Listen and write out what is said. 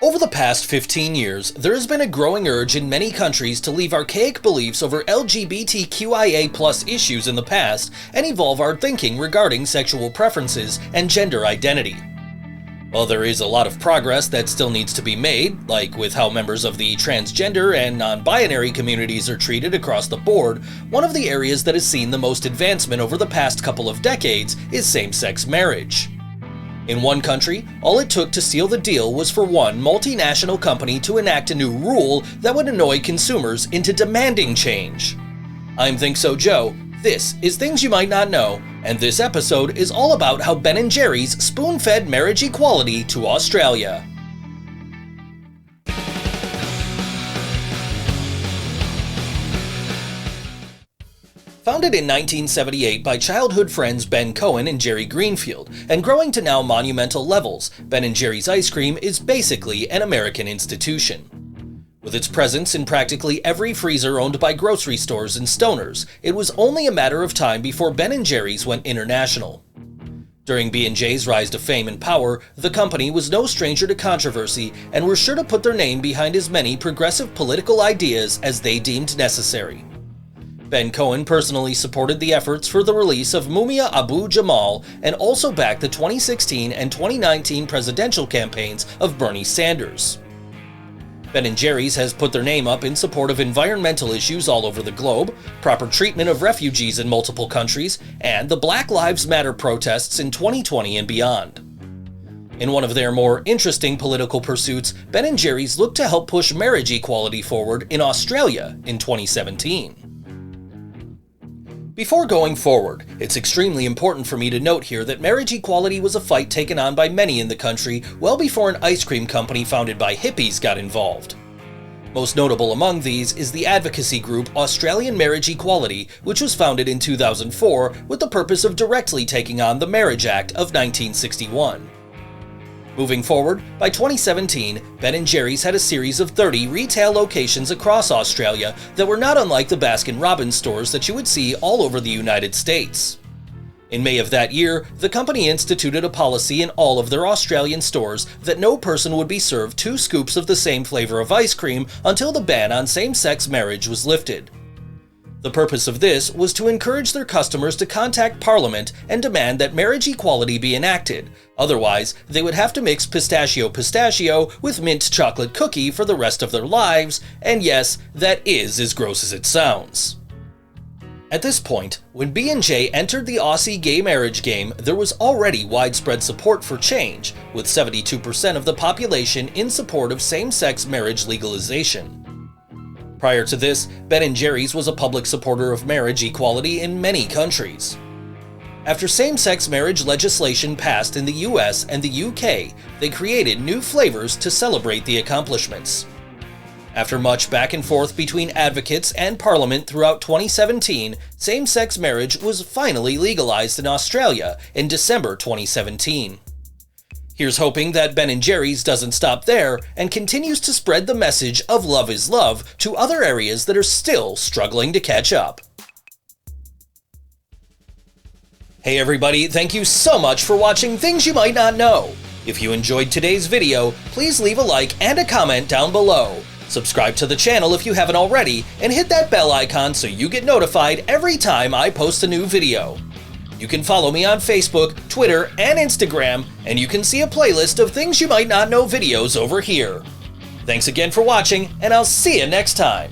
Over the past 15 years, there has been a growing urge in many countries to leave archaic beliefs over LGBTQIA+ issues in the past and evolve our thinking regarding sexual preferences and gender identity. While there is a lot of progress that still needs to be made, like with how members of the transgender and non-binary communities are treated across the board, one of the areas that has seen the most advancement over the past couple of decades is same-sex marriage. In one country, all it took to seal the deal was for one multinational company to enact a new rule that would annoy consumers into demanding change. I'm ThinkSoJoE, this is Things You Might Not Know, and this episode is all about how Ben & Jerry's spoon-fed marriage equality to Australia. Founded in 1978 by childhood friends Ben Cohen and Jerry Greenfield, and growing to now monumental levels, Ben & Jerry's ice cream is basically an American institution. With its presence in practically every freezer owned by grocery stores and stoners, it was only a matter of time before Ben & Jerry's went international. During B&J's rise to fame and power, the company was no stranger to controversy and were sure to put their name behind as many progressive political ideas as they deemed necessary. Ben Cohen personally supported the efforts for the release of Mumia Abu-Jamal and also backed the 2016 and 2019 presidential campaigns of Bernie Sanders. Ben & Jerry's has put their name up in support of environmental issues all over the globe, proper treatment of refugees in multiple countries, and the Black Lives Matter protests in 2020 and beyond. In one of their more interesting political pursuits, Ben & Jerry's looked to help push marriage equality forward in Australia in 2017. Before going forward, it's extremely important for me to note here that marriage equality was a fight taken on by many in the country well before an ice cream company founded by hippies got involved. Most notable among these is the advocacy group Australian Marriage Equality, which was founded in 2004 with the purpose of directly taking on the Marriage Act of 1961. Moving forward, by 2017, Ben & Jerry's had a series of 30 retail locations across Australia that were not unlike the Baskin-Robbins stores that you would see all over the United States. In May of that year, the company instituted a policy in all of their Australian stores that no person would be served 2 scoops of the same flavor of ice cream until the ban on same-sex marriage was lifted. The purpose of this was to encourage their customers to contact Parliament and demand that marriage equality be enacted. Otherwise, they would have to mix pistachio with mint chocolate cookie for the rest of their lives, and yes, that is as gross as it sounds. At this point, when B&J entered the Aussie gay marriage game, there was already widespread support for change, with 72% of the population in support of same-sex marriage legalization. Prior to this, Ben & Jerry's was a public supporter of marriage equality in many countries. After same-sex marriage legislation passed in the US and the UK, they created new flavors to celebrate the accomplishments. After much back and forth between advocates and Parliament throughout 2017, same-sex marriage was finally legalized in Australia in December 2017. Here's hoping that Ben & Jerry's doesn't stop there and continues to spread the message of love is love to other areas that are still struggling to catch up. Hey everybody, thank you so much for watching Things You Might Not Know. If you enjoyed today's video, please leave a like and a comment down below. Subscribe to the channel if you haven't already, and hit that bell icon so you get notified every time I post a new video. You can follow me on Facebook, Twitter, and Instagram, and you can see a playlist of Things You Might Not Know videos over here. Thanks again for watching, and I'll see you next time.